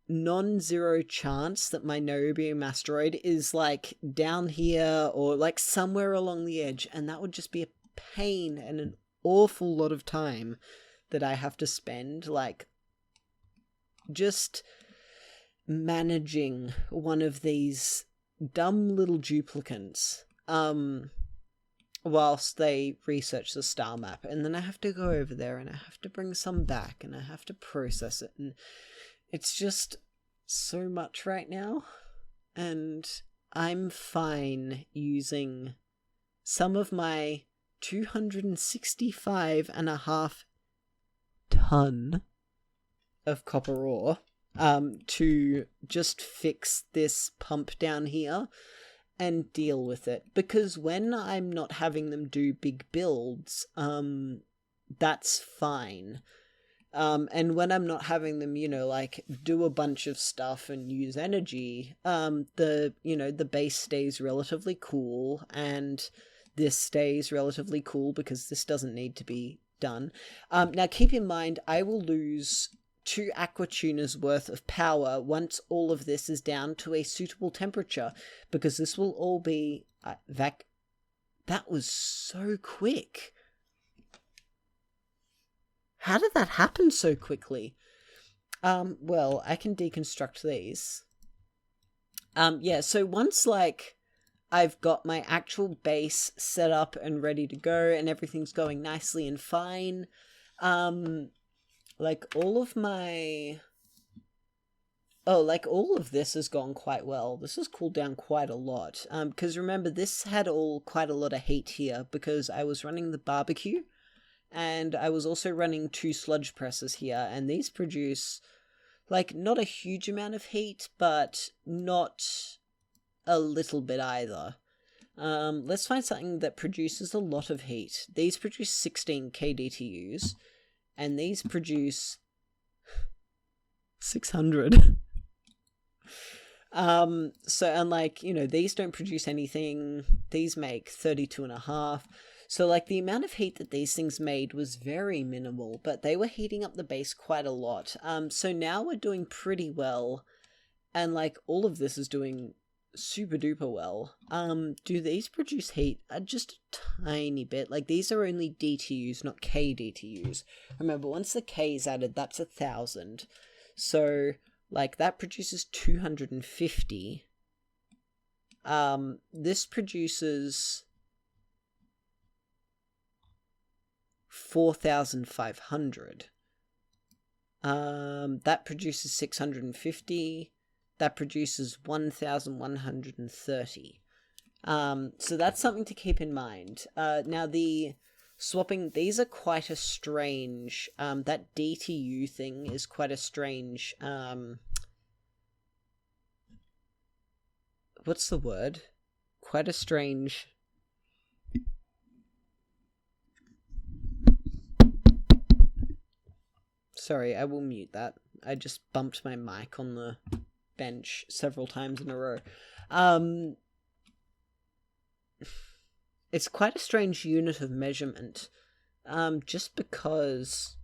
non-zero chance that my niobium asteroid is like down here or like somewhere along the edge, and that would just be a pain and an awful lot of time that I have to spend like just managing one of these dumb little duplicants whilst they research the star map, and then I have to go over there and I have to bring some back and I have to process it, and it's just so much right now. And I'm fine using some of my 265.5 ton of copper ore to just fix this pump down here and deal with it, because when I'm not having them do big builds, that's fine. And when I'm not having them, like do a bunch of stuff and use energy, the base stays relatively cool, and this stays relatively cool because this doesn't need to be done. Now keep in mind, I will lose 2 aqua tuners worth of power once all of this is down to a suitable temperature, because this will all be that was so quick. How did that happen so quickly? Well, I can deconstruct these. Yeah, so once like I've got my actual base set up and ready to go and everything's going nicely and fine, like all of this has gone quite well. This has cooled down quite a lot. Because remember, this had quite a lot of heat here because I was running the barbecue, and I was also running 2 sludge presses here, and these produce like not a huge amount of heat, but not a little bit either. Let's find something that produces a lot of heat. These produce 16 kDTUs. And these produce 600. So, and like, these don't produce anything. These make 32.5. So like the amount of heat that these things made was very minimal, but they were heating up the base quite a lot. So now we're doing pretty well. And like all of this is doing super duper well. Do these produce heat? Just a tiny bit. Like these are only DTUs, not kDTUs. Remember, once the K is added, that's 1,000. So like that produces 250. This produces 4,500. That produces 650. That produces 1,130. So that's something to keep in mind. Now the swapping, these are quite a strange, that DTU thing is quite a strange, what's the word? Quite a strange... Sorry, I will mute that. I just bumped my mic on the bench several times in a row. It's quite a strange unit of measurement. Just because...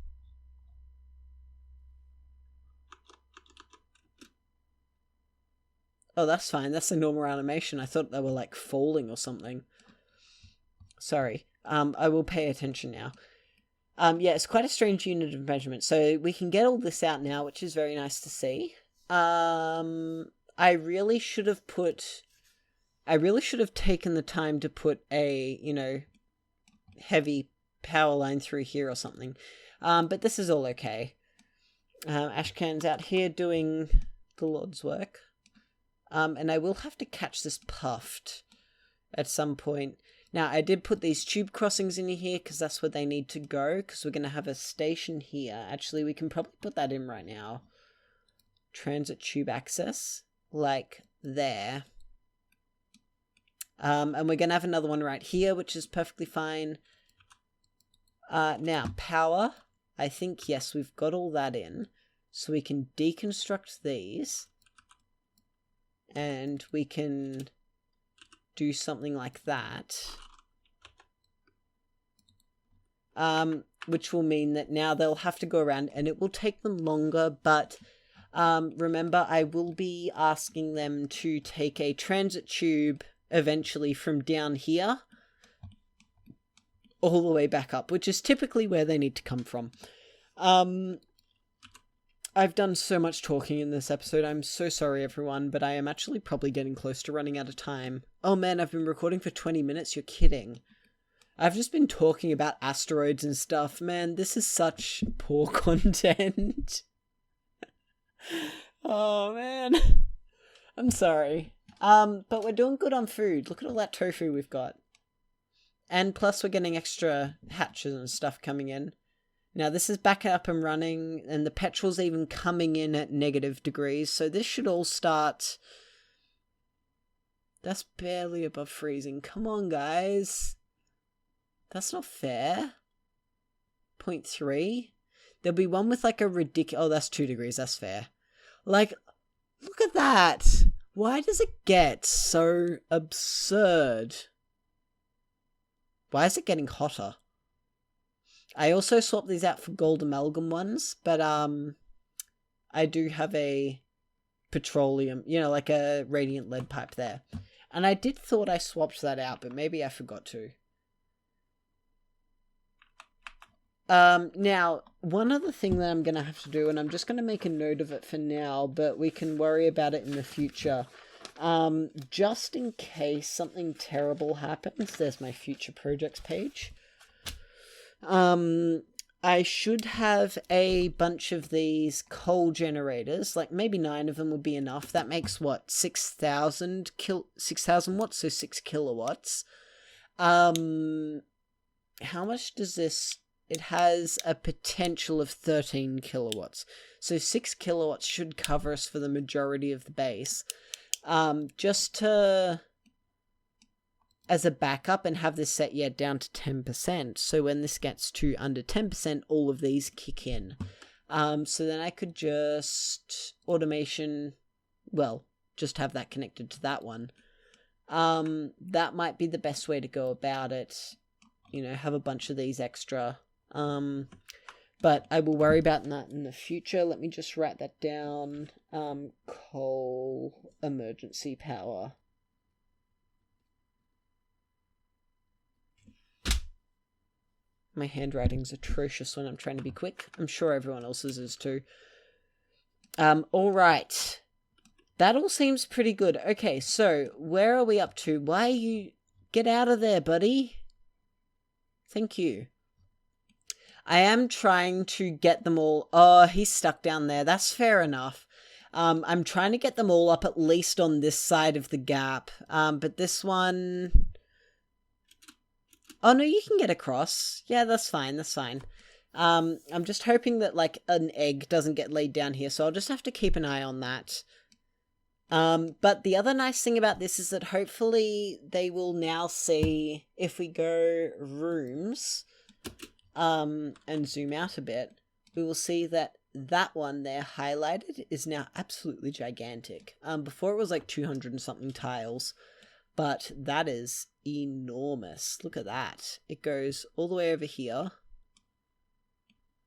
Oh, that's fine. That's a normal animation. I thought they were like falling or something. Sorry. I will pay attention now. Yeah, it's quite a strange unit of measurement. So we can get all this out now, which is very nice to see. I really should have taken the time to put a, heavy power line through here or something. But this is all okay. Ashcan's out here doing the Lord's work. And I will have to catch this puffed at some point. Now, I did put these tube crossings in here because that's where they need to go, because we're going to have a station here. Actually, we can probably put that in right now. Transit tube access, like there. And we're going to have another one right here, which is perfectly fine. Now, power. I think, yes, we've got all that in. So we can deconstruct these. And we can do something like that. Which will mean that now they'll have to go around and it will take them longer, but remember, I will be asking them to take a transit tube eventually from down here all the way back up, which is typically where they need to come from. I've done so much talking in this episode. I'm so sorry, everyone, but I am actually probably getting close to running out of time. Oh man, I've been recording for 20 minutes. You're kidding. I've just been talking about asteroids and stuff. Man, this is such poor content. Oh man. I'm sorry. But we're doing good on food. Look at all that tofu we've got. And plus we're getting extra hatches and stuff coming in. Now this is back up and running, and the petrol's even coming in at -degrees, so this should all start... That's barely above freezing. Come on, guys. That's not fair. 0.3. There'll be one with like a ridiculous... Oh, that's 2 degrees. That's fair. Like, look at that. Why does it get so absurd? Why is it getting hotter? I also swapped these out for gold amalgam ones, but I do have a petroleum, like a radiant lead pipe there. And I did thought I swapped that out, but maybe I forgot to. Now, one other thing that I'm going to have to do, and I'm just going to make a note of it for now, but we can worry about it in the future. Just in case something terrible happens, there's my future projects page. I should have a bunch of these coal generators, like maybe 9 of them would be enough. That makes what, 6,000 watts, so 6 kilowatts. How much does this? It has a potential of 13 kilowatts. So 6 kilowatts should cover us for the majority of the base. Just to... as a backup and have this set down to 10%. So when this gets to under 10%, all of these kick in. So then I could just just have that connected to that one. That might be the best way to go about it. Have a bunch of these extra. But I will worry about that in the future. Let me just write that down. Coal emergency power. My handwriting's atrocious when I'm trying to be quick. I'm sure everyone else's is too. Alright. That all seems pretty good. Okay, so where are we up to? Why are you... Get out of there, buddy. Thank you. I am trying to get them all... Oh, he's stuck down there. That's fair enough. I'm trying to get them all up at least on this side of the gap. But this one... Oh, no, you can get across. Yeah, that's fine, that's fine. I'm just hoping that, like, an egg doesn't get laid down here, so I'll just have to keep an eye on that. But the other nice thing about this is that hopefully they will now see, if we go rooms, and zoom out a bit, we will see that that one there highlighted is now absolutely gigantic. Before it was like 200 and something tiles, but that is enormous. Look at that. It goes all the way over here.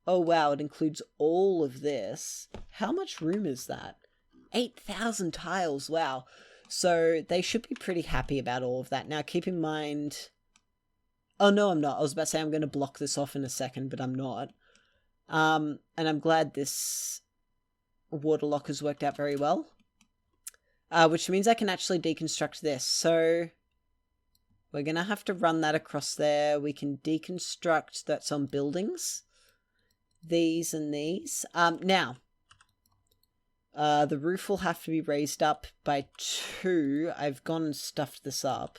Oh wow, it includes all of this. How much room is that? 8,000 tiles, wow. So they should be pretty happy about all of that. Now keep in mind... Oh no, I'm not. I was about to say I'm going to block this off in a second, but I'm not. And I'm glad this water lock has worked out very well. Which means I can actually deconstruct this. So we're going to have to run that across there. We can deconstruct that's on buildings. These and these. Now, the roof will have to be raised up by 2. I've gone and stuffed this up.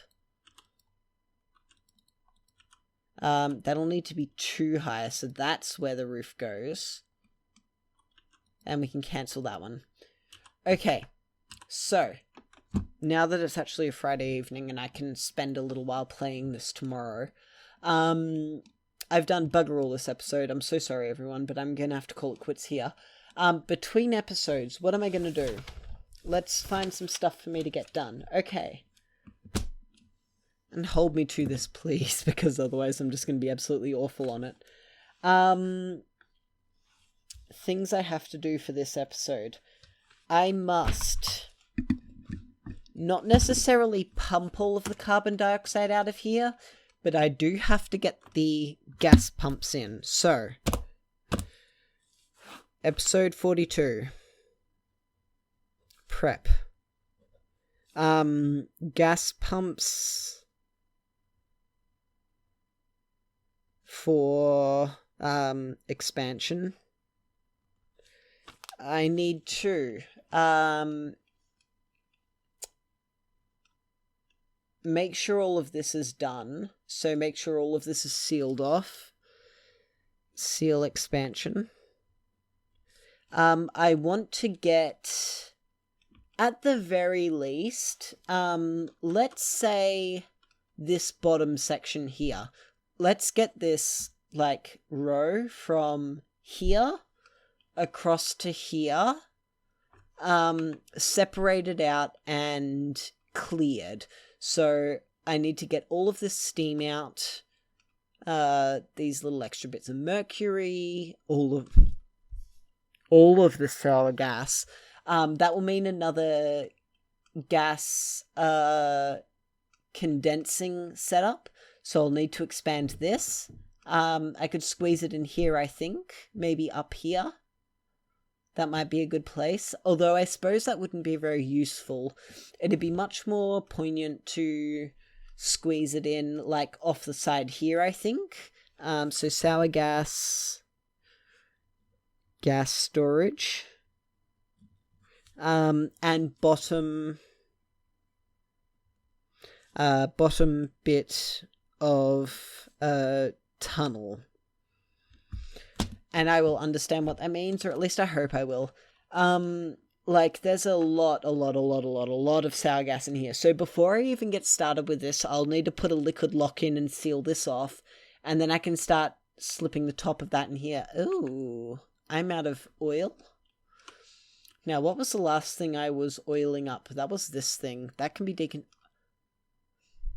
That'll need to be 2 higher, so that's where the roof goes. And we can cancel that one. Okay, so now that it's actually a Friday evening and I can spend a little while playing this tomorrow, I've done bugger all this episode. I'm so sorry, everyone, but I'm going to have to call it quits here. Between episodes, what am I going to do? Let's find some stuff for me to get done. Okay. And hold me to this, please, because otherwise I'm just going to be absolutely awful on it. Things I have to do for this episode. I must not necessarily pump all of the carbon dioxide out of here, but I do have to get the gas pumps in. So, episode 42. Prep. Gas pumps for expansion. I need to make sure all of this is done. So make sure all of this is sealed off. Seal expansion. I want to get, at the very least, let's say this bottom section here. Let's get this, like, row from here across to here, separated out and cleared. So I need to get all of this steam out, these little extra bits of mercury, all of the sour gas. That will mean another gas condensing setup. So I'll need to expand this. I could squeeze it in here, I think. Maybe up here. That might be a good place. Although I suppose that wouldn't be very useful. It'd be much more poignant to squeeze it in, like, off the side here, I think. So sour gas. Gas storage. And bottom bit of tunnel. And I will understand what that means, or at least I hope I will. Like, there's a lot of sour gas in here. So before I even get started with this, I'll need to put a liquid lock in and seal this off. And then I can start slipping the top of that in here. Ooh, I'm out of oil. Now, what was the last thing I was oiling up? That was this thing. That can be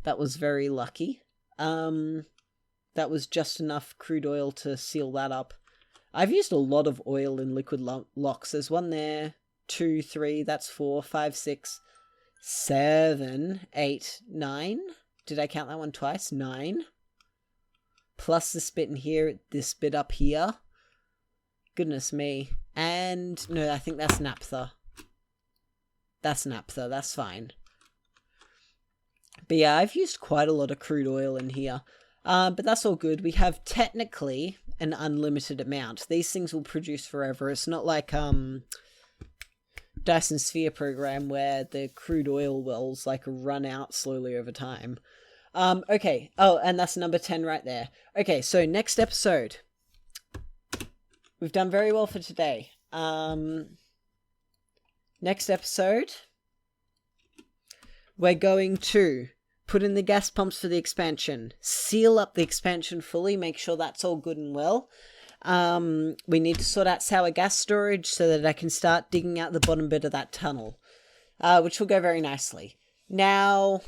That was very lucky. That was just enough crude oil to seal that up. I've used a lot of oil in liquid locks. There's one there, 2, 3, that's 4, 5, 6, 7, 8, 9. Did I count that one twice? 9. Plus this bit in here, this bit up here. Goodness me. And, no, I think that's naphtha. That's naphtha, that's fine. But yeah, I've used quite a lot of crude oil in here. But that's all good. We have technically an unlimited amount. These things will produce forever. It's not like Dyson Sphere program where the crude oil wells like run out slowly over time. Okay. Oh, and that's number 10 right there. Okay, so next episode. We've done very well for today. Next episode, we're going to put in the gas pumps for the expansion, seal up the expansion fully, make sure that's all good and well. We need to sort out sour gas storage so that I can start digging out the bottom bit of that tunnel, which will go very nicely. Now,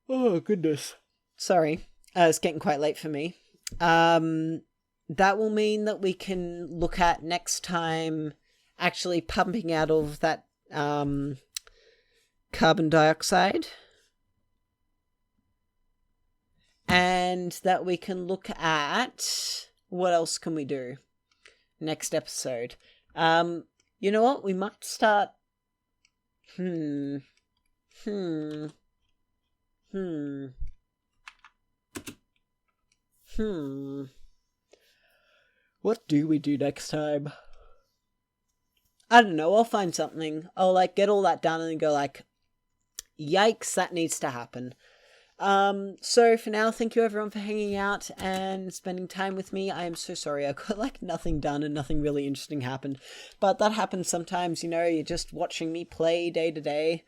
oh goodness, sorry, it's getting quite late for me. That will mean that we can look at next time actually pumping out all of that carbon dioxide, and that we can look at what else can we do next episode. You know what? We might start. What do we do next time? I don't know, I'll find something. I'll like get all that done and then go like, yikes, that needs to happen. So for now, thank you everyone for hanging out and spending time with me. I am so sorry I got like nothing done and nothing really interesting happened. But that happens sometimes, you know, you're just watching me play day to day.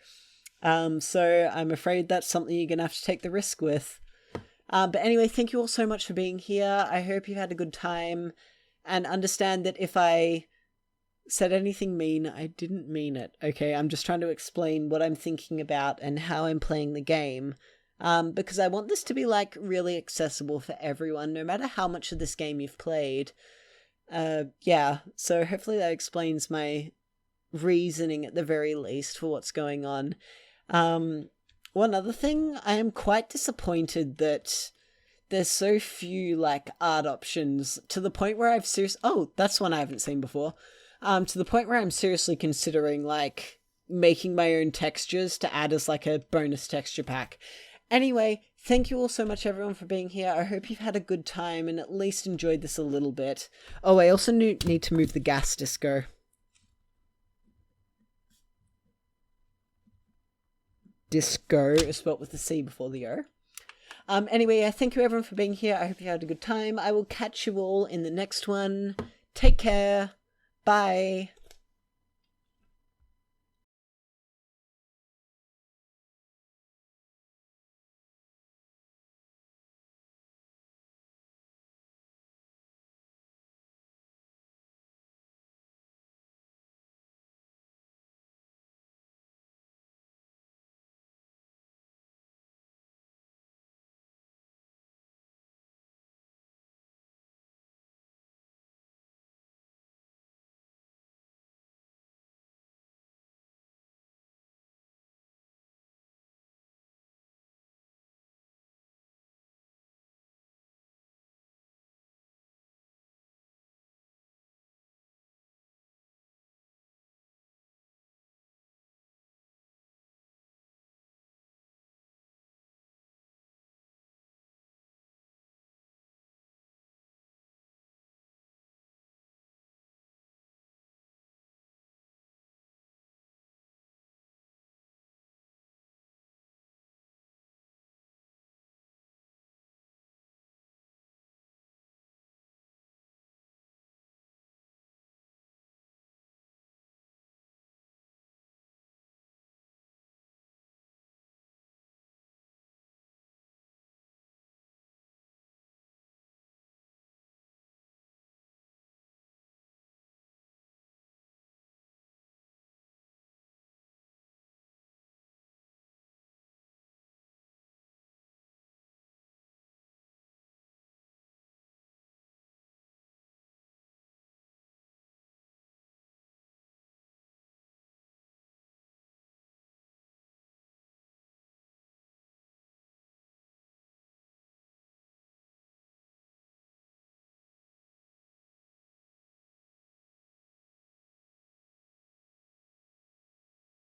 So I'm afraid that's something you're gonna have to take the risk with. But anyway, thank you all so much for being here. I hope you had a good time. And understand that if I said anything mean, I didn't mean it, okay? I'm just trying to explain what I'm thinking about and how I'm playing the game. Because I want this to be, like, really accessible for everyone, no matter how much of this game you've played. Yeah, so hopefully that explains my reasoning at the very least for what's going on. One other thing, I am quite disappointed that there's so few, like, art options to the point where oh, that's one I haven't seen before. To the point where I'm seriously considering, like, making my own textures to add as, like, a bonus texture pack. Anyway, thank you all so much, everyone, for being here. I hope you've had a good time and at least enjoyed this a little bit. Oh, I also need to move the gas disco. Disco is spelled with the C before the O. Anyway, thank you everyone for being here. I hope you had a good time. I will catch you all in the next one. Take care. Bye.